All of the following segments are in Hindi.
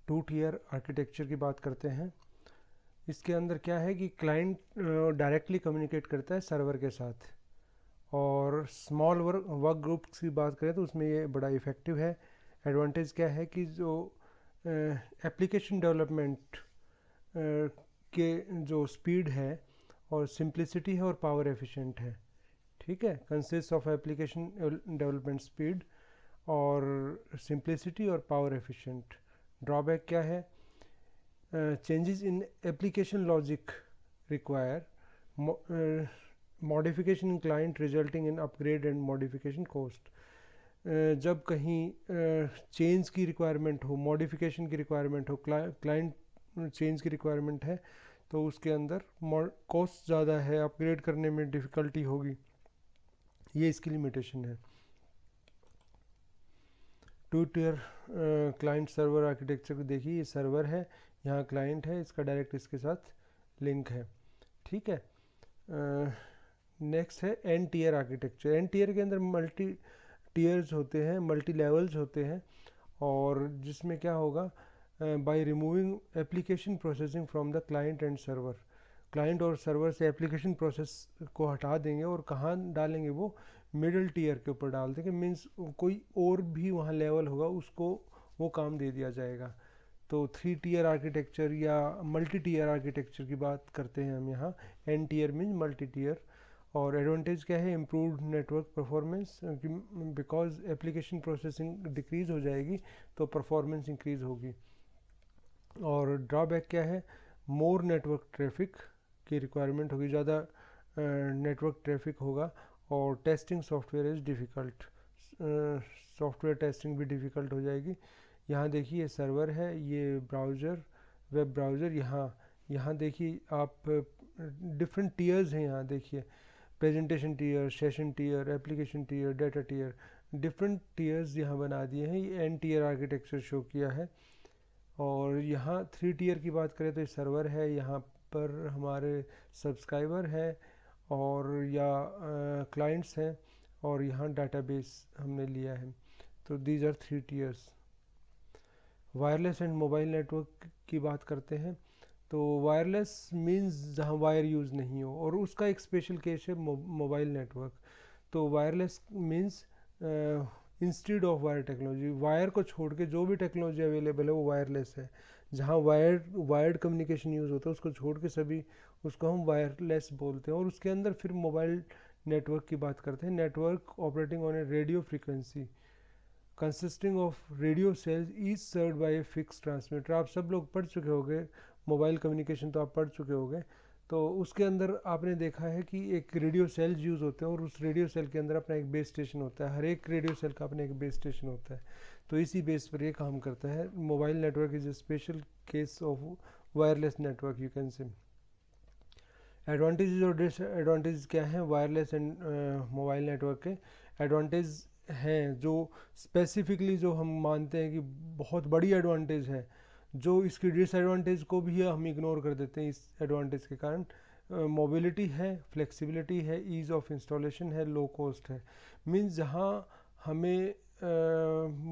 टू टियर आर्किटेक्चर की बात करते हैं। इसके अंदर क्या है कि क्लाइंट डायरेक्टली कम्युनिकेट करता है सर्वर के साथ, और स्मॉल वर्क ग्रुप्स की बात करें तो उसमें ये बड़ा इफ़ेक्टिव है। एडवांटेज क्या है कि जो एप्लीकेशन डेवलपमेंट के जो स्पीड है और सिंप्लिसिटी है और पावर एफिशिएंट है। ठीक है, consist of application development speed और सिंप्लिसिटी और पावर एफिशिएंट। ड्रॉबैक क्या है? Changes in application logic require modification in client resulting in upgrade and modification cost. जब कहीं चेंज की रिक्वायरमेंट हो, मॉडिफिकेशन की रिक्वायरमेंट हो, क्लाइंट चेंज की रिक्वायरमेंट है, तो उसके अंदर कॉस्ट ज़्यादा है, अपग्रेड करने में डिफ़िकल्टी होगी, ये इसकी लिमिटेशन है। Two tier client server architecture को देखिए, ये सर्वर है, यहाँ क्लाइंट है, इसका डायरेक्ट इसके साथ लिंक है। ठीक है, नेक्स्ट है N tier architecture. N tier के अंदर मल्टी टियर्स होते हैं, मल्टी लेवल्स होते हैं, और जिसमें क्या होगा, by removing application processing from the client and server. Client और सर्वर से एप्लीकेशन प्रोसेस को हटा देंगे और कहाँ डालेंगे, वो मिडिल टियर के ऊपर डाल देंगे। मीन्स कोई और भी वहाँ लेवल होगा, उसको वो काम दे दिया जाएगा। तो थ्री टियर आर्किटेक्चर या मल्टी टियर आर्किटेक्चर की बात करते हैं हम यहाँ। N tier means multi tier. और एडवांटेज क्या है? Improved network performance, because application processing decrease हो जाएगी तो परफॉर्मेंस इंक्रीज़ होगी। और ड्रॉबैक क्या है? मोर नेटवर्क ट्रैफिक की रिक्वायरमेंट होगी, ज़्यादा नेटवर्क ट्रैफिक होगा, और testing software is difficult, software testing भी डिफ़िकल्ट हो जाएगी। यहाँ देखिए सर्वर है, ये ब्राउज़र, वेब ब्राउज़र। यहाँ देखिए आप डिफरेंट टीयर्स हैं, यहाँ देखिए presentation tier, session tier, application tier, data tier, different tiers यहाँ बना दिए हैं। ये एन टीयर आर्किटेक्चर शो किया है। और यहाँ थ्री टीयर की बात करें तो ये सर्वर है, यहाँ पर हमारे सब्सक्राइबर है और या क्लाइंट्स हैं, और यहाँ डाटाबेस हमने लिया है। तो these are three tiers. Wireless and mobile network की बात करते हैं, तो वायरलेस मींस जहाँ वायर यूज़ नहीं हो, और उसका एक स्पेशल केस है मोबाइल नेटवर्क। तो wireless means instead of wire technology, wire को छोड़ के जो भी टेक्नोलॉजी अवेलेबल है वो वायरलेस है। जहाँ वायर्ड कम्युनिकेशन यूज़ होता है उसको छोड़ के सभी, उसको हम वायरलेस बोलते हैं। और उसके अंदर फिर मोबाइल नेटवर्क की बात करते हैं। Network operating on a radio frequency consisting of radio cells each served by a fix transmitter. आप सब लोग पढ़ चुके होंगे मोबाइल कम्युनिकेशन, तो आप पढ़ चुके होंगे। तो उसके अंदर आपने देखा है कि एक रेडियो सेल्स यूज़ होते हैं, और उस रेडियो सेल के अंदर अपना एक बेस स्टेशन होता है। हर एक रेडियो सेल का अपना एक बेस स्टेशन होता है, तो इसी बेस पर ये काम करता है। Mobile network is a special case of wireless network, you can say. Advantages और डिसएडवांटेज क्या हैं वायरलेस एंड मोबाइल नेटवर्क के? एडवांटेज हैं जो स्पेसिफिकली जो हम मानते हैं कि बहुत बड़ी एडवांटेज है, जो इसकी डिसएडवांटेज को भी हम इग्नोर कर देते हैं इस एडवांटेज के कारण। मोबिलिटी है, फ्लेक्सिबिलिटी है, ईज़ ऑफ इंस्टॉलेशन है, लो कॉस्ट है। मीन्स जहाँ हमें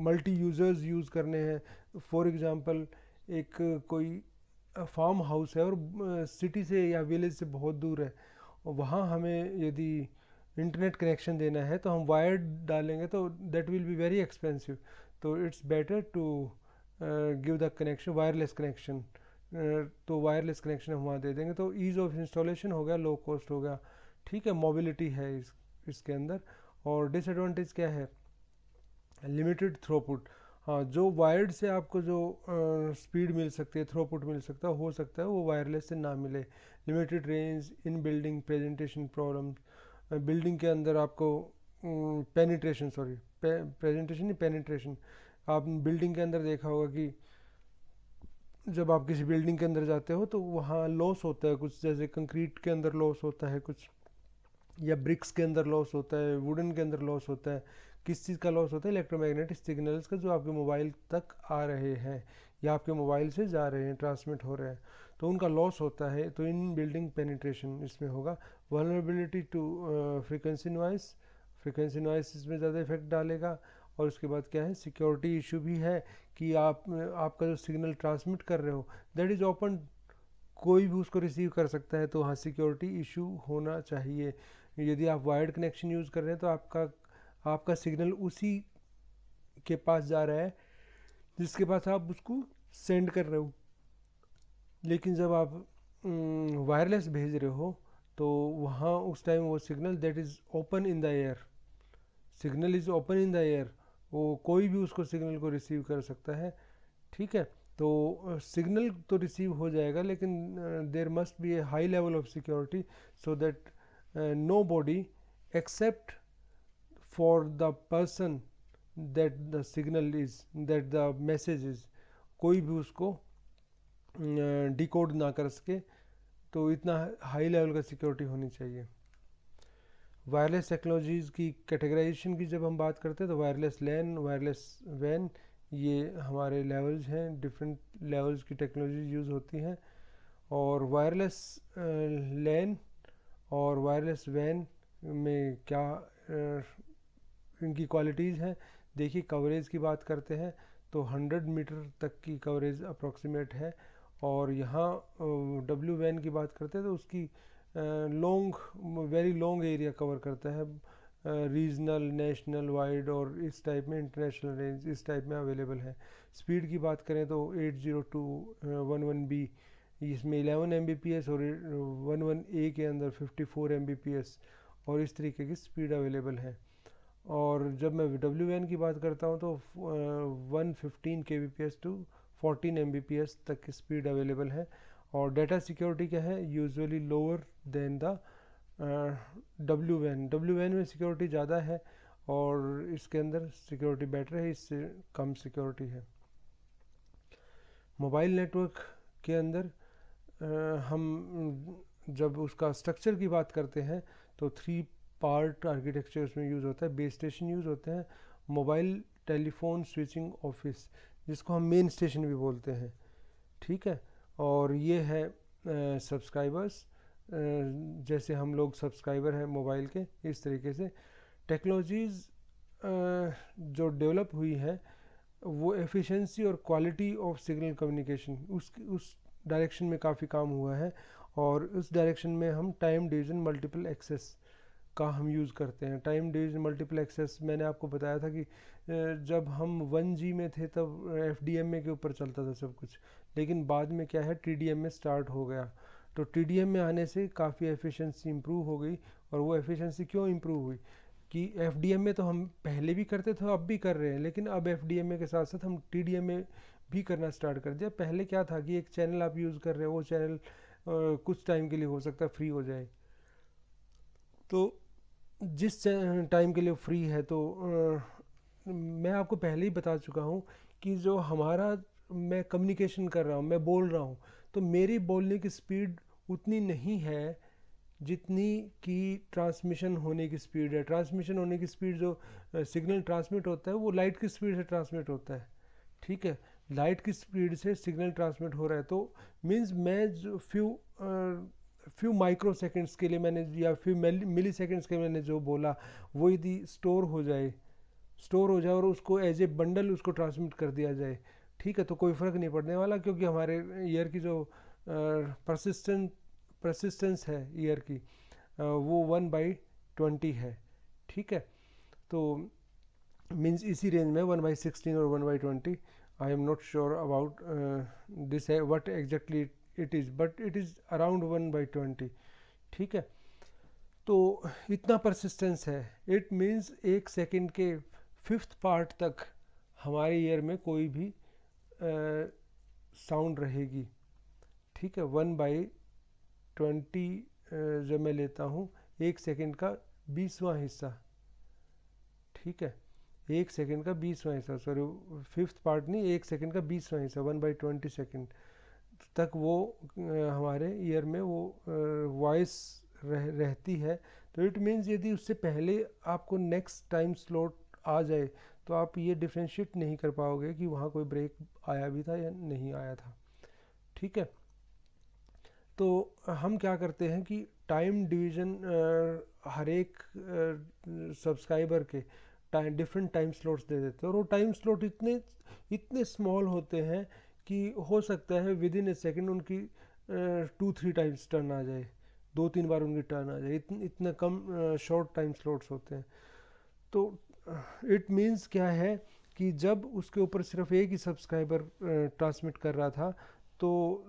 मल्टी यूज़र्स यूज़ करने हैं, फॉर एग्ज़ाम्पल एक कोई फार्म हाउस है और सिटी से या विलेज से बहुत दूर है, और वहाँ हमें यदि इंटरनेट कनेक्शन देना है तो हम वायर डालेंगे तो that will be very expensive. तो it's better to give the connection wireless connection. तो वायरलेस कनेक्शन हम वहाँ दे देंगे, तो ईज़ ऑफ इंस्टॉलेशन हो गया, लो कॉस्ट हो गया। ठीक है, मोबिलिटी है इसके अंदर। और डिसएडवांटेज क्या है? Limited throughput. हाँ, जो वायर्ड से आपको जो स्पीड मिल सकती है, थ्रोपुट मिल सकता है, हो सकता है वो वायरलेस से ना मिले। लिमिटेड रेंज, इन बिल्डिंग प्रेजेंटेशन प्रॉब्लम, बिल्डिंग के अंदर आपको पेनिट्रेशन, सॉरी प्रेजेंटेशन नहीं, पेनिट्रेशन। आप बिल्डिंग के अंदर देखा होगा कि जब आप किसी बिल्डिंग के अंदर जाते हो तो वहाँ लॉस होता है कुछ, जैसे कंक्रीट के अंदर लॉस होता है कुछ, या ब्रिक्स के अंदर लॉस होता है, वुडन के अंदर लॉस होता है। किस चीज़ का लॉस होता है? इलेक्ट्रोमैग्नेटिक सिग्नल्स का, जो आपके मोबाइल तक आ रहे हैं या आपके मोबाइल से जा रहे हैं, ट्रांसमिट हो रहे हैं, तो उनका लॉस होता है। तो इन बिल्डिंग पेनिट्रेशन इसमें होगा। Vulnerability to frequency noise, frequency noise इसमें ज़्यादा इफेक्ट डालेगा। और उसके बाद क्या है, सिक्योरिटी इशू भी है कि आपका जो सिग्नल ट्रांसमिट कर रहे हो दैट इज़ ओपन, कोई भी उसको रिसीव कर सकता है, तो वहाँ सिक्योरिटी इशू होना चाहिए। यदि आप वायर्ड कनेक्शन यूज़ कर रहे हैं तो आपका सिग्नल उसी के पास जा रहा है जिसके पास आप उसको सेंड कर रहे हो। लेकिन जब आप वायरलेस भेज रहे हो तो वहाँ उस टाइम वो signal that is open in the air, signal is open in the air, वो कोई भी उसको सिग्नल को रिसीव कर सकता है। ठीक है, तो सिग्नल तो रिसीव हो जाएगा, लेकिन there must be a high level of security so that nobody except for the person that the signal is, that the message is, कोई भी उसको डिकोड ना कर सके। तो इतना हाई लेवल का सिक्योरिटी होनी चाहिए। वायरलेस टेक्नोलॉजीज़ की कैटेगराइजेशन की जब हम बात करते हैं तो वायरलेस लैन, वायरलेस वैन, ये हमारे लेवल्स हैं, डिफरेंट लेवल्स की टेक्नोलॉजीज यूज़ होती हैं। और वायरलेस लैन और वायरलेस वैन में क्या इनकी क्वालिटीज़ हैं, देखिए कवरेज की बात करते हैं तो 100 मीटर तक की कवरेज अप्रॉक्सीमेट है। और यहाँ डब्ल्यू वैन की बात करते हैं तो उसकी long, very long area cover करता है, रीजनल, नेशनल वाइड और इस टाइप में, इंटरनेशनल रेंज इस टाइप में अवेलेबल है। स्पीड की बात करें तो 802.11b, इसमें 11 Mbps और 11a के अंदर 54 Mbps और इस तरीके की स्पीड अवेलेबल है। और जब मैं डब्ल्यू एन की बात करता हूँ तो 115 kbps टू 14 Mbps तक की स्पीड अवेलेबल है। और डाटा सिक्योरिटी क्या है, usually lower than the W N में सिक्योरिटी ज़्यादा है और इसके अंदर सिक्योरिटी बेटर है, इससे कम सिक्योरिटी है। मोबाइल नेटवर्क के अंदर हम जब उसका स्ट्रक्चर की बात करते हैं तो 3 पार्ट आर्किटेक्चर उसमें यूज़ होता है। बेस स्टेशन यूज़ होते हैं, मोबाइल टेलीफोन स्विचिंग ऑफिस जिसको हम मेन स्टेशन भी बोलते हैं। ठीक है, और ये है सब्सक्राइबर्स, जैसे हम लोग सब्सक्राइबर हैं मोबाइल के, इस तरीके से टेक्नोलॉजीज़ जो डेवलप हुई है वो एफिशिएंसी और क्वालिटी ऑफ सिग्नल कम्युनिकेशन उस डायरेक्शन में काफ़ी काम हुआ है। और उस डायरेक्शन में हम टाइम डिवीज़न मल्टीपल एक्सेस का हम यूज़ करते हैं। टाइम डिवीज़न मल्टीपल एक्सेस मैंने आपको बताया था कि जब हम 1G में थे तब FDMA के ऊपर चलता था सब कुछ, लेकिन बाद में क्या है, TDM में स्टार्ट हो गया। तो TDM में आने से काफ़ी एफिशिएंसी इम्प्रूव हो गई। और वो एफिशिएंसी क्यों इम्प्रूव हुई कि FDMA तो हम पहले भी करते थे, अब भी कर रहे हैं, लेकिन अब FDMA के साथ साथ हम TDMA भी करना स्टार्ट कर दिया। पहले क्या था कि एक चैनल आप यूज़ कर रहे हो, वो चैनल कुछ टाइम के लिए हो सकता है फ्री हो जाए, तो जिस टाइम के लिए फ्री है तो मैं आपको पहले ही बता चुका हूँ कि जो हमारा, मैं कम्युनिकेशन कर रहा हूँ, मैं बोल रहा हूँ, तो मेरी बोलने की स्पीड उतनी नहीं है जितनी कि ट्रांसमिशन होने की स्पीड है। ट्रांसमिशन होने की स्पीड जो सिग्नल ट्रांसमिट होता है वो लाइट की स्पीड से ट्रांसमिट होता है। ठीक है, लाइट की स्पीड से सिग्नल ट्रांसमिट हो रहा है, तो मीन्स मैं जो फ्यू माइक्रो सेकेंड्स के लिए मैंने या फ्यू मिली सेकेंड्स के लिए मैंने जो बोला वो यदि स्टोर हो जाए और उसको एज ए बंडल उसको ट्रांसमिट कर दिया जाए, ठीक है, तो कोई फ़र्क नहीं पड़ने वाला, क्योंकि हमारे ईयर की जो परसिस्टेंस है ईयर की वो 1/20 है। ठीक है, तो मीन्स इसी रेंज में 1/16 और 1/20, I am not sure about this है what exactly it is, but it is around 1/20। ठीक है, तो इतना परसिस्टेंस है, इट मीन्स 1 सेकेंड के 5th पार्ट तक हमारे ईयर में कोई भी साउंड रहेगी। ठीक है, 1/20 जब मैं लेता हूँ 1 सेकेंड का 20वां हिस्सा, ठीक है, 1 सेकेंड का 20वां हिस्सा, सॉरी 5th पार्ट नहीं, 1 सेकेंड का 20वां हिस्सा, 1/20 सेकेंड तक वो हमारे ईयर में वो वॉइस रहती है। तो इट मीन्स यदि उससे पहले आपको नेक्स्ट टाइम स्लॉट आ जाए तो आप ये डिफ्रेंशिएट नहीं कर पाओगे कि वहाँ कोई ब्रेक आया भी था या नहीं आया था। ठीक है, तो हम क्या करते हैं कि टाइम डिवीज़न हर एक सब्सक्राइबर के डिफरेंट टाइम स्लॉट्स दे देते हैं, और वो टाइम स्लॉट इतने इतने स्मॉल होते हैं कि हो सकता है विद इन ए सेकेंड उनकी 2-3 टाइम्स टर्न आ जाए, 2-3 बार उनकी टर्न आ जाए, इतने कम शॉर्ट टाइम स्लॉट्स होते हैं। तो इट मीन्स क्या है कि जब उसके ऊपर सिर्फ एक ही सब्सक्राइबर ट्रांसमिट कर रहा था, तो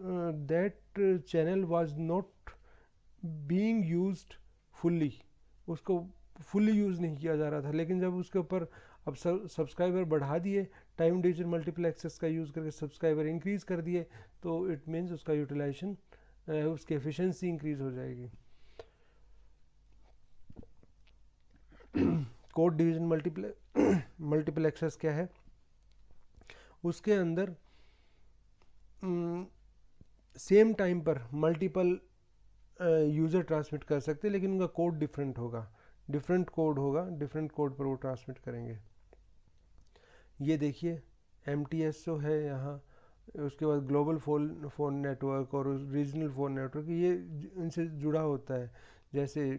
that channel was not being used fully, उसको फुल्ली यूज़ नहीं किया जा रहा था। लेकिन जब उसके ऊपर अब सब्सक्राइबर बढ़ा दिए, टाइम डिवीजन मल्टीपल एक्सेस का यूज़ करके सब्सक्राइबर इंक्रीज़ कर दिए, तो इट मीन्स उसका यूटिलाइजेशन, उसकी एफिशिएंसी इंक्रीज़ हो जाएगी। कोड डिवीजन मल्टीपल एक्सेस क्या है? उसके अंदर सेम टाइम पर मल्टीपल यूज़र ट्रांसमिट कर सकते हैं, लेकिन उनका कोड डिफरेंट होगा, डिफरेंट कोड होगा, डिफरेंट कोड पर वो ट्रांसमिट करेंगे। ये देखिए MTSO है यहाँ, उसके बाद ग्लोबल फ़ोन नेटवर्क और रीजनल फ़ोन नेटवर्क, ये इनसे जुड़ा होता है। जैसे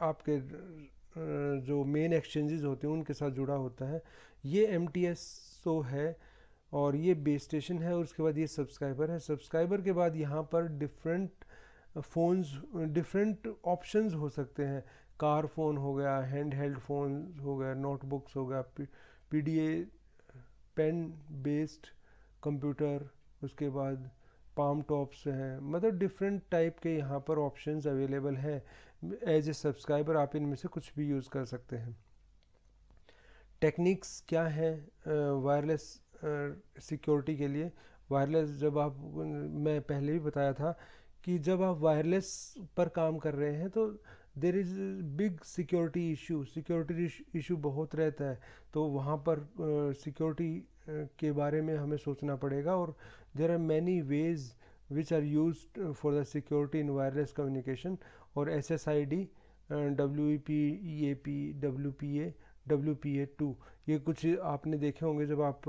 आपके जो मेन एक्सचेंजेस होते हैं उनके साथ जुड़ा होता है। ये MTSO है और ये बेस स्टेशन है, और उसके बाद ये सब्सक्राइबर है। सब्सक्राइबर के बाद यहाँ पर डिफरेंट फ़ोन्स, डिफरेंट ऑप्शंस हो सकते हैं। कार फ़ोन हो गया, हैंड हेल्ड फ़ोन हो गया, नोटबुक्स हो गया, PDA पेन बेस्ड कंप्यूटर, उसके बाद पाम टॉप्स हैं, मतलब डिफरेंट टाइप के यहाँ पर ऑप्शंस अवेलेबल हैं। एज ए सब्सक्राइबर आप इनमें से कुछ भी यूज़ कर सकते हैं। टेक्निक्स क्या है वायरलेस सिक्योरिटी के लिए? वायरलेस, जब आप, मैं पहले भी बताया था कि जब आप वायरलेस पर काम कर रहे हैं तो there is big security issue बहुत रहता है। तो वहाँ पर सिक्योरिटी के बारे में हमें सोचना पड़ेगा, और there are many ways which are used for the security in wireless communication. और SSID, WEP, EAP, WPA2, ये कुछ आपने देखे होंगे। जब आप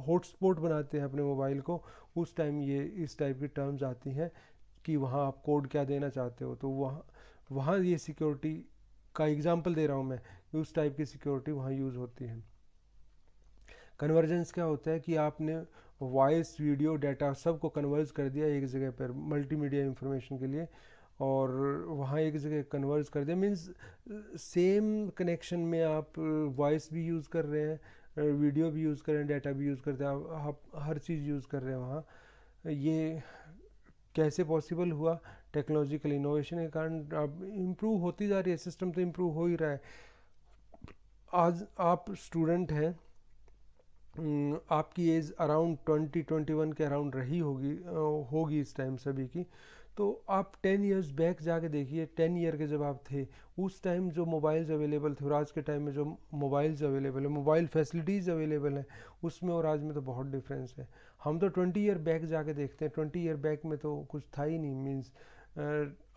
हॉटस्पॉट बनाते हैं अपने मोबाइल को, उस टाइम ये इस टाइप की टर्म्स आती हैं कि वहाँ आप कोड क्या देना चाहते हो, तो वहाँ ये सिक्योरिटी का एग्जांपल दे रहा हूँ मैं, उस टाइप की सिक्योरिटी वहाँ यूज़ होती है। कन्वर्जेंस क्या होता है कि आपने वॉइस, वीडियो, डाटा सबको कन्वर्ज कर दिया एक जगह पर मल्टीमीडिया इंफॉर्मेशन के लिए, और वहाँ एक जगह कन्वर्ज कर दिया, मीन्स सेम कनेक्शन में आप वॉइस भी यूज़ कर रहे हैं, वीडियो भी यूज़ कर रहे हैं, डाटा भी यूज़ करते हैं, आप हर चीज़ यूज़ कर रहे हैं वहाँ। ये कैसे पॉसिबल हुआ? टेक्नोलॉजिकल इनोवेशन के कारण। अब इम्प्रूव होती जा रही है, सिस्टम तो इम्प्रूव हो ही रहा है। आज आप स्टूडेंट हैं, आपकी एज अराउंड 20-21 के अराउंड रही होगी इस टाइम सभी की। तो आप 10 इयर्स बैक जाके देखिए, 10 ईयर के जब आप थे, उस टाइम जो मोबाइल्स अवेलेबल थे और आज के टाइम में जो मोबाइल्स अवेलेबल है, मोबाइल फैसिलिटीज़ अवेलेबल हैं, उसमें और आज में तो बहुत डिफरेंस है। हम तो 20 ईयर बैक जाके देखते हैं, 20 ईयर बैक में तो कुछ था ही नहीं, मीन्स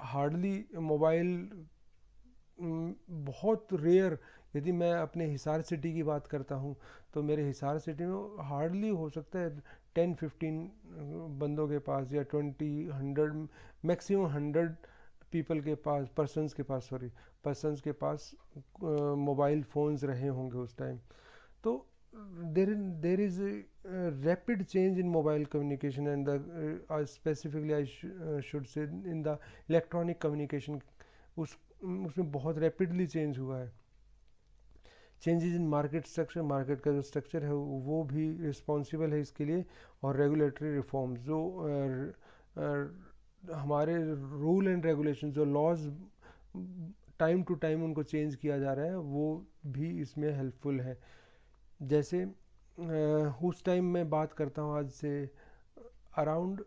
हार्डली मोबाइल, बहुत रेयर। यदि मैं अपने हिसार सिटी की बात करता हूँ, तो मेरे हिसार सिटी में हार्डली हो सकता है 10-15 बंदों के पास, या 20-100, मैक्सिमम 100 पीपल के पास, पर्सनस के पास मोबाइल फ़ोन्स रहे होंगे उस टाइम। तो there is rapid change in mobile communication and the specifically I should say in the electronic communication. उसमें बहुत रैपिडली चेंज हुआ है। Changes in market structure, market का जो स्ट्रक्चर है वो भी रिस्पॉन्सिबल है इसके लिए। और रेगुलेटरी रिफॉर्म्स, जो हमारे रूल एंड रेगुलेशन, जो लॉज टाइम टू टाइम उनको चेंज किया जा रहा है, वो भी इसमें हेल्पफुल है। जैसे उस टाइम मैं बात करता हूँ, आज से अराउंड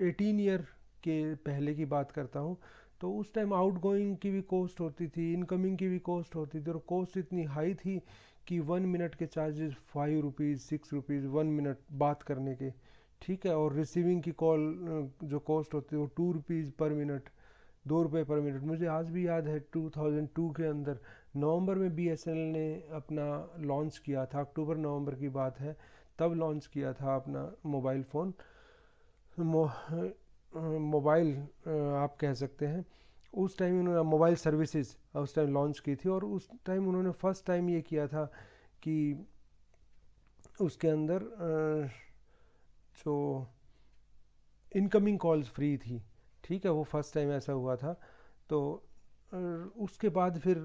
18 ईयर के पहले की बात करता हूँ, तो उस टाइम आउट गोइंग की भी कॉस्ट होती थी, इनकमिंग की भी कॉस्ट होती थी, और कॉस्ट इतनी हाई थी कि 1 मिनट के चार्जेस 5 रुपीज़ 6 रुपीज़ 1 मिनट बात करने के, ठीक है। और रिसीविंग की कॉल जो कॉस्ट होती है वो 2 रुपीज़ पर मिनट, 2 रुपये पर मिनट। मुझे आज भी याद है 2002 के अंदर नवंबर में BSNL ने अपना लॉन्च किया था, अक्टूबर नवंबर की बात है, तब लॉन्च किया था अपना मोबाइल फ़ोन, मोबाइल आप कह सकते हैं। उस टाइम उन्होंने मोबाइल सर्विसेज उस टाइम लॉन्च की थी, और उस टाइम उन्होंने फर्स्ट टाइम ये किया था कि उसके अंदर जो इनकमिंग कॉल्स फ्री थी, ठीक है, वो फर्स्ट टाइम ऐसा हुआ था। तो उसके बाद फिर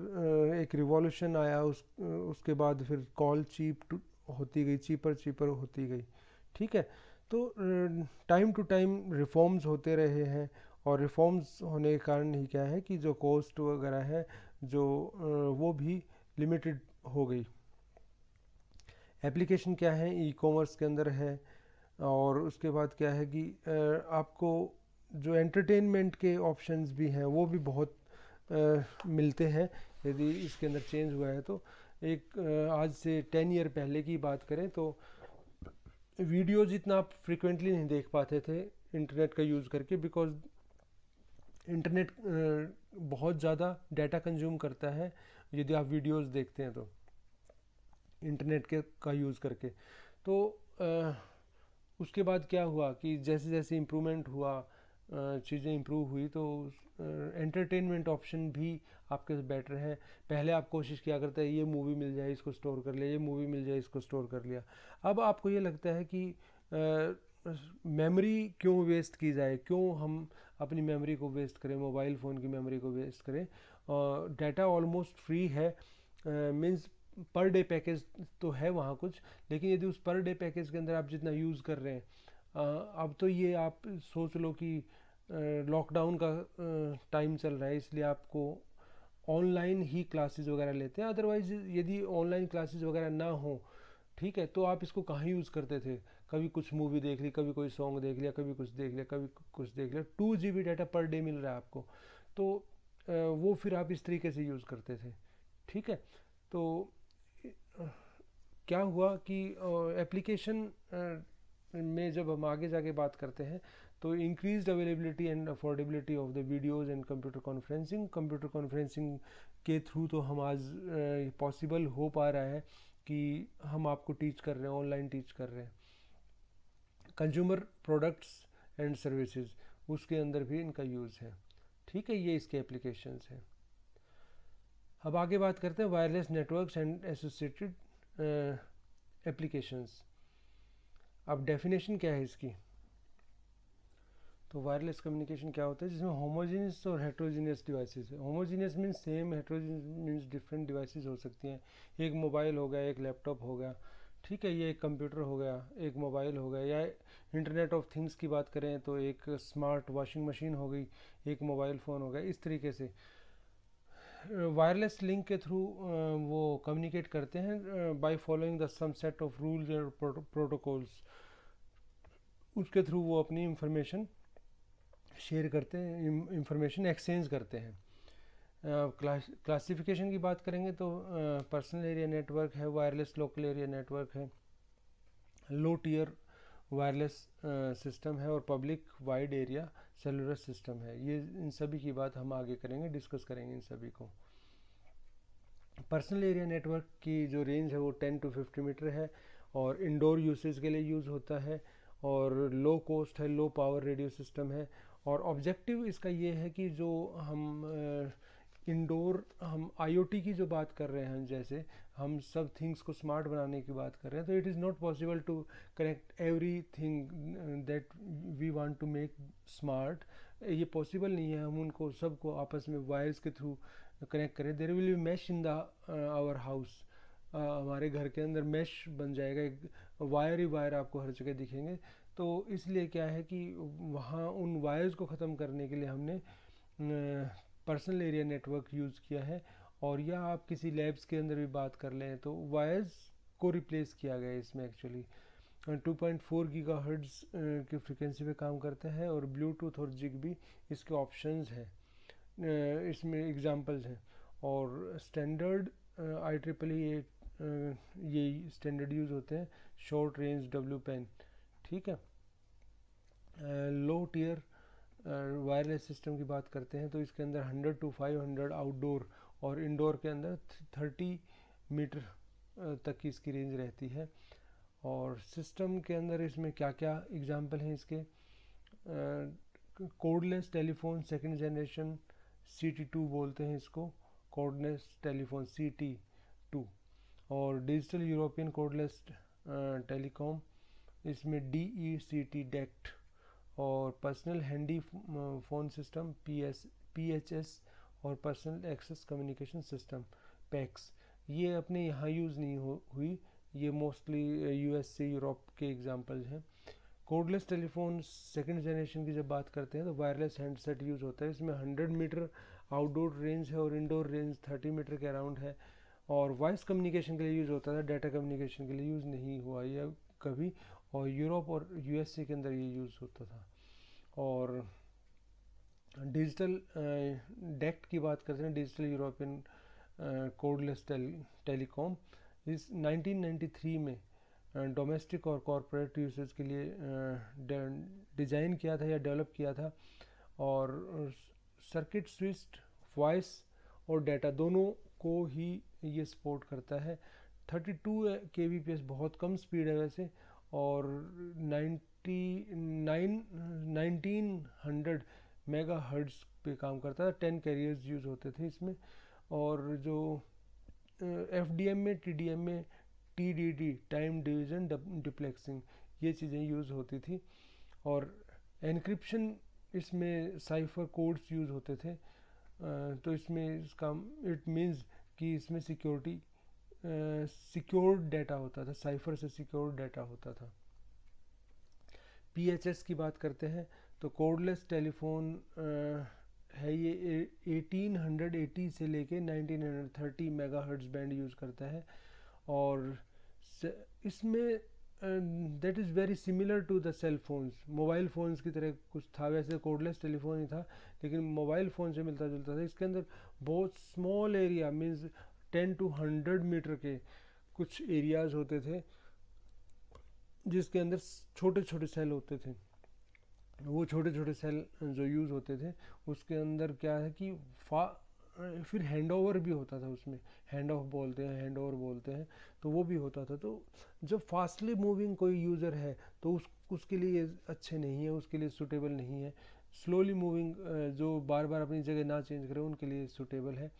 एक रिवॉल्यूशन आया, उसके बाद फिर कॉल चीप होती गई, चीपर चीपर होती गई, ठीक है। तो टाइम टू टाइम रिफॉर्म्स होते रहे हैं, और रिफॉर्म्स होने के कारण ही क्या है कि जो कॉस्ट वगैरह है जो वो भी लिमिटेड हो गई। एप्लीकेशन क्या है, ई कॉमर्स के अंदर है, और उसके बाद क्या है कि आपको जो एंटरटेनमेंट के ऑप्शंस भी हैं वो भी बहुत मिलते हैं यदि इसके अंदर चेंज हुआ है तो। एक आज से 10 ईयर पहले की बात करें तो वीडियोज़ इतना आप फ्रिक्वेंटली नहीं देख पाते थे इंटरनेट का यूज़ करके, बिकॉज इंटरनेट बहुत ज़्यादा डाटा कंज्यूम करता है यदि आप वीडियोज़ देखते हैं तो इंटरनेट के का यूज़ करके। तो उसके बाद क्या हुआ कि जैसे जैसे इम्प्रूवमेंट हुआ, चीज़ें इम्प्रूव हुई, तो एंटरटेनमेंट ऑप्शन भी आपके बेटर है। पहले आप कोशिश किया करते हैं ये मूवी मिल जाए इसको स्टोर कर लिया, ये मूवी मिल जाए इसको स्टोर कर लिया। अब आपको ये लगता है कि मेमोरी क्यों वेस्ट की जाए, क्यों हम अपनी मेमोरी को वेस्ट करें, मोबाइल फ़ोन की मेमोरी को वेस्ट करें। डाटा ऑलमोस्ट फ्री है, मीन्स पर डे पैकेज तो है वहाँ कुछ, लेकिन यदि उस पर डे पैकेज के अंदर आप जितना यूज़ कर रहे हैं, अब तो ये आप सोच लो कि लॉकडाउन का टाइम चल रहा है, इसलिए आपको ऑनलाइन ही क्लासेस वगैरह लेते हैं। अदरवाइज यदि ऑनलाइन क्लासेस वगैरह ना हो, ठीक है, तो आप इसको कहाँ यूज़ करते थे, कभी कुछ मूवी देख ली, कभी कोई सॉन्ग देख लिया, कभी कुछ देख लिया, कभी कुछ देख लिया। 2 GB data per day meal रहा है आपको, तो वो फिर आप इस तरीके से यूज़ करते थे, ठीक है। तो क्या हुआ कि एप्लीकेशन में जब हम आगे जाके बात करते हैं तो increased availability and affordability of the videos and computer conferencing के थ्रू तो हम आज पॉसिबल हो पा रहा है कि हम आपको टीच कर रहे हैं, ऑनलाइन टीच कर रहे हैं। कंज्यूमर प्रोडक्ट्स एंड सर्विसेज, उसके अंदर भी इनका यूज़ है, ठीक है, ये इसके एप्लीकेशंस हैं। अब आगे बात करते हैं wireless networks and associated applications. अब डेफिनेशन क्या है इसकी, तो वायरलेस कम्युनिकेशन क्या होता है जिसमें होमोजीनियस और हेट्रोजीनियस डिवाइसेस है। Homogeneous means same, heterogeneous means different devices हो सकती हैं। एक मोबाइल हो गया, एक लैपटॉप हो गया, ठीक है, ये एक कंप्यूटर हो गया, एक मोबाइल हो गया, या इंटरनेट ऑफ थिंग्स की बात करें तो एक स्मार्ट वॉशिंग मशीन हो गई, एक मोबाइल फ़ोन हो गया। इस तरीके से वायरलेस लिंक के थ्रू वो कम्युनिकेट करते हैं by following the some set of rules और प्रोटोकॉल्स। उसके थ्रू वो अपनी इंफॉर्मेशन शेयर करते हैं, इंफॉर्मेशन एक्सचेंज करते हैं। क्लासिफिकेशन की बात करेंगे तो पर्सनल एरिया नेटवर्क है, वायरलेस लोकल एरिया नेटवर्क है, लो टियर वायरलेस सिस्टम है, और public wide area cellular system है। ये इन सभी की बात हम आगे करेंगे, डिस्कस करेंगे इन सभी को। पर्सनल एरिया नेटवर्क की जो रेंज है वो 10 to 50 मीटर है, और इंडोर यूसेज के लिए यूज़ होता है, और लो कॉस्ट है, लो पावर रेडियो सिस्टम है। और ऑब्जेक्टिव इसका ये है कि जो हम इंडोर हम आईओटी की जो बात कर रहे हैं, जैसे हम सब थिंग्स को स्मार्ट बनाने की बात कर रहे हैं, तो it is not possible to connect every thing that we want to make smart. ये पॉसिबल नहीं है हम उनको सबको आपस में वायर्स के थ्रू कनेक्ट करें। There will be mesh in the our house, हमारे घर के अंदर मैश बन जाएगा, एक वायर ही वायर आपको हर जगह दिखेंगे। तो इसलिए क्या है कि वहाँ उन वायर्स को ख़त्म करने के लिए हमने पर्सनल एरिया नेटवर्क यूज़ किया है। और या आप किसी लैब्स के अंदर भी बात कर लें तो वायर्स को रिप्लेस किया गया है इसमें एक्चुअली। 2.4 गीगाहर्ट्ज़ की फ्रिक्वेंसी पे काम करता है, और ब्लूटूथ और जिगबी इसके ऑप्शंस हैं, इसमें एग्जांपल्स हैं। और स्टैंडर्ड IEEE ये स्टैंडर्ड यूज़ होते हैं, शॉर्ट रेंज WPAN, ठीक है। लो टियर वायरलेस सिस्टम की बात करते हैं तो इसके अंदर 100 to 500 आउटडोर, और इंडोर के अंदर 30 मीटर तक की इसकी रेंज रहती है। और सिस्टम के अंदर इसमें क्या क्या एग्जांपल हैं इसके, cordless telephone second generation, CT2 बोलते हैं इसको, कॉर्डलेस टेलीफोन CT2। और डिजिटल यूरोपियन कॉर्डलेस टेलीकॉम, इसमें DECT डेक्ट। और personal handy phone system PHS, और personal access communication system PACS। ये अपने यहाँ यूज़ नहीं हुई, ये मोस्टली US से यूरोप के एग्जांपल्स हैं। कोडलेस टेलीफोन सेकंड जनरेशन की जब बात करते हैं तो वायरलेस हैंडसेट यूज़ होता है। इसमें 100 मीटर आउटडोर रेंज है और इंडोर रेंज 30 मीटर के अराउंड है। और वॉइस कम्युनिकेशन के लिए यूज़ होता था, डाटा कम्युनिकेशन के लिए यूज़ नहीं हुआ यह कभी। और यूरोप और USA के अंदर ये यूज़ होता था। और डिजिटल डेक्ट की बात करते हैं, डिजिटल यूरोपियन कोडलेस टेलीकॉम, इस 1993 में डोमेस्टिक और कॉरपोरेट यूसेज के लिए डिज़ाइन किया था या डेवलप किया था। और सर्किट स्विच्ड वॉइस और डाटा दोनों को ही ये सपोर्ट करता है। 32 kbps बहुत कम स्पीड है वैसे। और 1900 मेगा हर्ट्ज पे काम करता है। 10 कैरियर्स यूज़ होते थे इसमें। और जो FDM में, TDM में TDD, टाइम डिवीज़न डुप्लेक्सिंग, ये चीज़ें यूज़ होती थी। और एनक्रिप्शन, इसमें साइफर कोड्स यूज़ होते थे। तो इसमें इसका इट मीन्स कि इसमें सिक्योर्ड डाटा होता था, साइफर से सिक्योर्ड डाटा होता था। PHS की बात करते हैं तो कोडलेस टेलीफोन है ये 1880 से लेके 1930 मेगाहर्ट्ज बैंड यूज़ करता है। और इसमें that is very similar to the cell phones, mobile phones की तरह कुछ था। वैसे कोडलेस टेलीफोन ही था लेकिन मोबाइल फ़ोन से मिलता जुलता था। इसके अंदर बहुत small area means 10 to 100 metre के कुछ एरियाज़ होते थे जिसके अंदर छोटे छोटे सेल होते थे। वो छोटे छोटे सेल जो यूज़ होते थे उसके अंदर क्या है कि फिर हैंड ओवर भी होता था उसमें, हैंड ऑफ बोलते हैं, हैंड ओवर बोलते हैं, तो वो भी होता था। तो जब फास्टली मूविंग कोई यूज़र है तो उसके लिए अच्छे नहीं है, उसके लिए सूटेबल नहीं है। स्लोली मूविंग जो बार बार अपनी जगह ना चेंज करे उनके लिए सूटेबल है।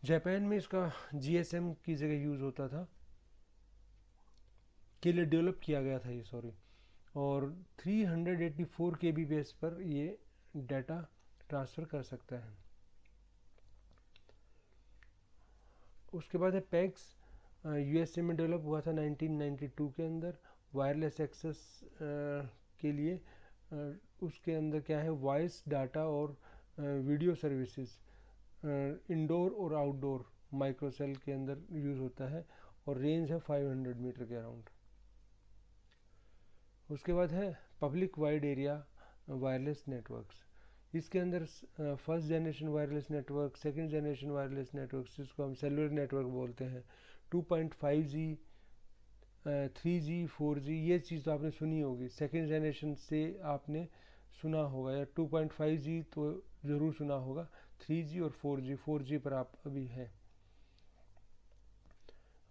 जापान में इसका GSM की जगह यूज़ होता था, के लिए डेवलप किया गया था ये, सॉरी। और 384 kbps पर ये डाटा ट्रांसफ़र कर सकता है। उसके बाद है PACS, USA में डेवलप हुआ था 1992 के अंदर वायरलेस एक्सेस के लिए। उसके अंदर क्या है, वॉइस, डाटा और वीडियो सर्विसेज इंडोर और आउटडोर माइक्रोसेल के अंदर यूज़ होता है। और रेंज है 500 मीटर के अराउंड। उसके बाद है public wide area wireless networks. इसके अंदर first generation wireless network, second generation wireless network जिसको हम सेलुलर नेटवर्क बोलते हैं, 2.5G, 3G, 4G, ये चीज़ तो आपने सुनी होगी। सेकंड जनरेशन से आपने सुना होगा, या 2.5G तो ज़रूर सुना होगा। 3G और 4G पर आप अभी हैं।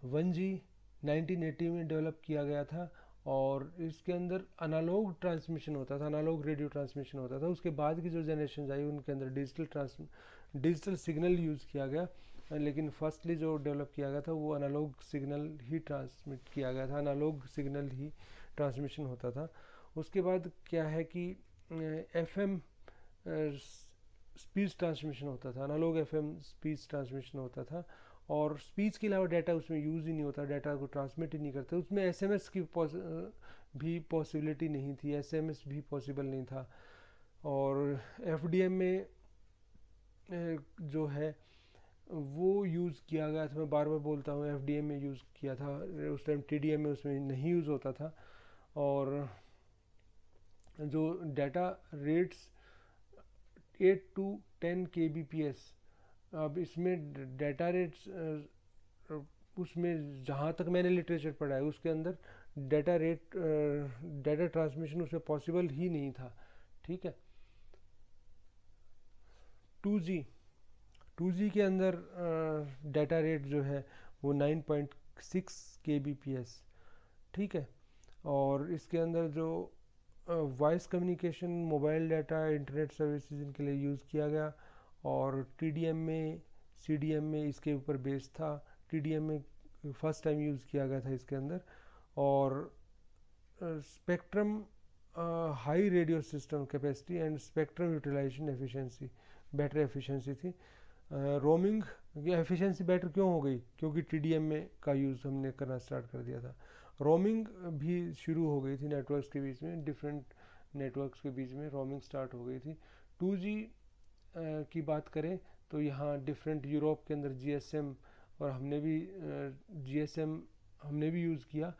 1G 1980 में डेवलप किया गया था। और इसके अंदर अनालॉग ट्रांसमिशन होता था, अनालॉग रेडियो ट्रांसमिशन होता था। उसके बाद की जो जनरेशन आई उनके अंदर डिजिटल सिग्नल यूज़ किया गया। लेकिन फर्स्टली जो डेवलप किया गया था वो अनालॉग सिग्नल ही ट्रांसमिट किया गया था, अनालॉग सिग्नल ही ट्रांसमिशन होता था। उसके बाद क्या है कि FM स्पीच ट्रांसमिशन होता था, अनालॉग FM स्पीच ट्रांसमिशन होता था। और स्पीच के अलावा डाटा उसमें यूज़ ही नहीं होता, डाटा को ट्रांसमिट ही नहीं करते। उसमें SMS की भी पॉसिबिलिटी नहीं थी, SMS भी पॉसिबल नहीं था। और FDM में जो है वो यूज़ किया गया था, मैं बार बार बोलता हूँ, FDM में यूज़ किया था उस टाइम, TDM में उसमें नहीं यूज़ होता था। और जो डाटा रेट्स 8 to 10 kbps, अब इसमें डाटा रेट्स उसमें जहाँ तक मैंने लिटरेचर पढ़ा है उसके अंदर डाटा ट्रांसमिशन उसमें पॉसिबल ही नहीं था। ठीक है। 2G के अंदर डाटा रेट जो है वो 9.6 kbps। ठीक है। और इसके अंदर जो voice communication, mobile data, internet services इनके लिए यूज़ किया गया। और TDM में CDM में इसके ऊपर बेस था। TDM में फर्स्ट टाइम यूज़ किया गया था इसके अंदर। और spectrum high radio system capacity and spectrum utilisation efficiency, better efficiency थी। रोमिंग की एफिशिएंसी बेटर क्यों हो गई? क्योंकि TDM में का यूज़ हमने करना स्टार्ट कर दिया था। रोमिंग भी शुरू हो गई थी नेटवर्क्स के बीच में, डिफरेंट नेटवर्क्स के बीच में रोमिंग स्टार्ट हो गई थी। 2G की बात करें तो यहाँ डिफरेंट यूरोप के अंदर GSM, और हमने भी GSM हमने भी यूज़ किया,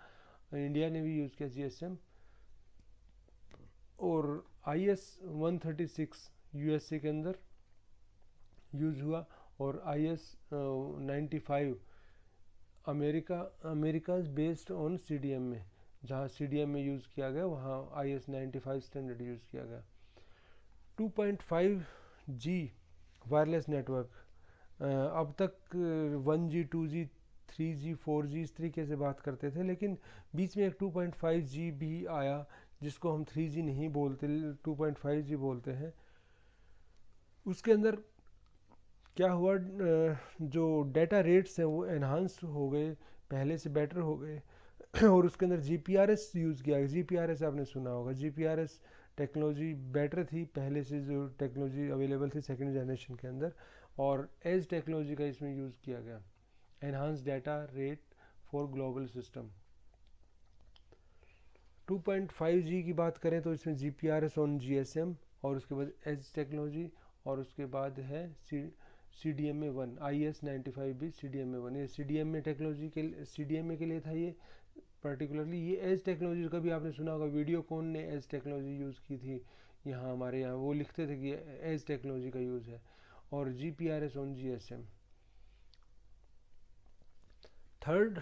इंडिया ने भी यूज़ किया GSM। और IS-136 USA के अंदर यूज़ हुआ, और IS-95 America based on CDM में, जहाँ CDM में यूज़ किया गया वहाँ IS-95 स्टैंडर्ड यूज़ किया गया। 2.5G वायरलेस नेटवर्क, अब तक 1G 2G 3G 4G इस तरीके से बात करते थे, लेकिन बीच में एक 2.5G भी आया, जिसको हम 3G नहीं बोलते, 2.5G बोलते हैं। उसके अंदर क्या हुआ, जो डेटा रेट्स हैं वो एनहांस हो गए, पहले से बेटर हो गए। और उसके अंदर GPRS यूज़ किया गया। GPRS आपने सुना होगा, GPRS टेक्नोलॉजी बेटर थी पहले से जो टेक्नोलॉजी अवेलेबल थी सेकेंड जनरेशन के अंदर, और एज टेक्नोलॉजी का इसमें यूज़ किया गया, enhance data rate for global system. 2.5G की बात करें तो इसमें GPRS ऑन GSM, और उसके बाद एज टेक्नोलॉजी, और उसके बाद है CDMA1, IS-95 भी CDMA1। ये CDMA टेक्नोलॉजी के CDMA के लिए था ये पर्टिकुलरली। ये एज टेक्नोलॉजी का भी आपने सुना होगा, वीडियोकॉन ने एज टेक्नोलॉजी यूज़ की थी यहाँ हमारे यहाँ, वो लिखते थे कि एज टेक्नोलॉजी का यूज़ है। और GPRS on GSM। Third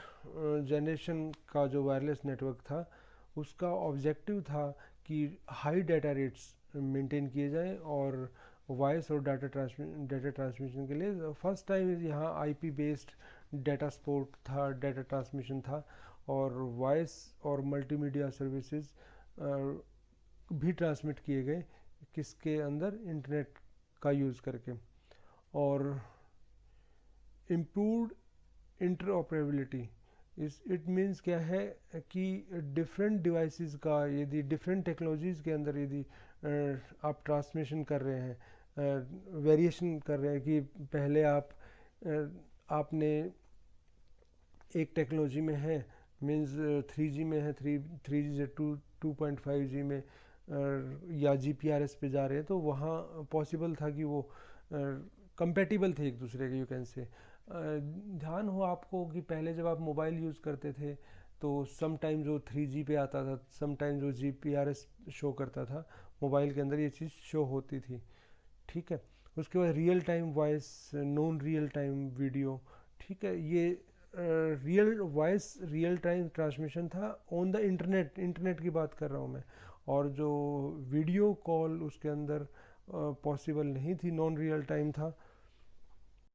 generation का जो वायरलेस नेटवर्क था, उसका ऑब्जेक्टिव था कि हाई डाटा रेट्स मेंटेन किए जाएं, और वॉइस और डाटा ट्रांसमिशन के लिए फर्स्ट टाइम यहाँ IP बेस्ड डाटा सपोर्ट था, डाटा ट्रांसमिशन था, और वॉइस और मल्टीमीडिया सर्विसेज भी ट्रांसमिट किए गए, किसके अंदर, इंटरनेट का यूज़ करके। और इम्प्रूव्ड इंटरऑपरेबिलिटी, इट मीन्स क्या है कि डिफरेंट डिवाइसेस का, यदि डिफरेंट टेक्नोलॉजीज़ के अंदर यदि आप ट्रांसमिशन कर रहे हैं, वेरिएशन कर रहे हैं, कि पहले आपने एक टेक्नोलॉजी में है, मीन्स 3G में है, 3G से 2.5G में या GPRS पे जा रहे हैं, तो वहाँ पॉसिबल था कि वो कंपेटिबल थे एक दूसरे के, यू कैन से। ध्यान हो आपको कि पहले जब आप मोबाइल यूज़ करते थे तो समटाइम्स वो 3G पे आता था, समटाइम्स वो GPRS शो करता था, मोबाइल के अंदर ये चीज़ शो होती थी, ठीक है। उसके बाद real time voice, non real time video, ठीक है। ये real voice real time transmission था ऑन द इंटरनेट की बात कर रहा हूँ मैं। और जो वीडियो कॉल उसके अंदर पॉसिबल नहीं थी, नॉन रियल टाइम था,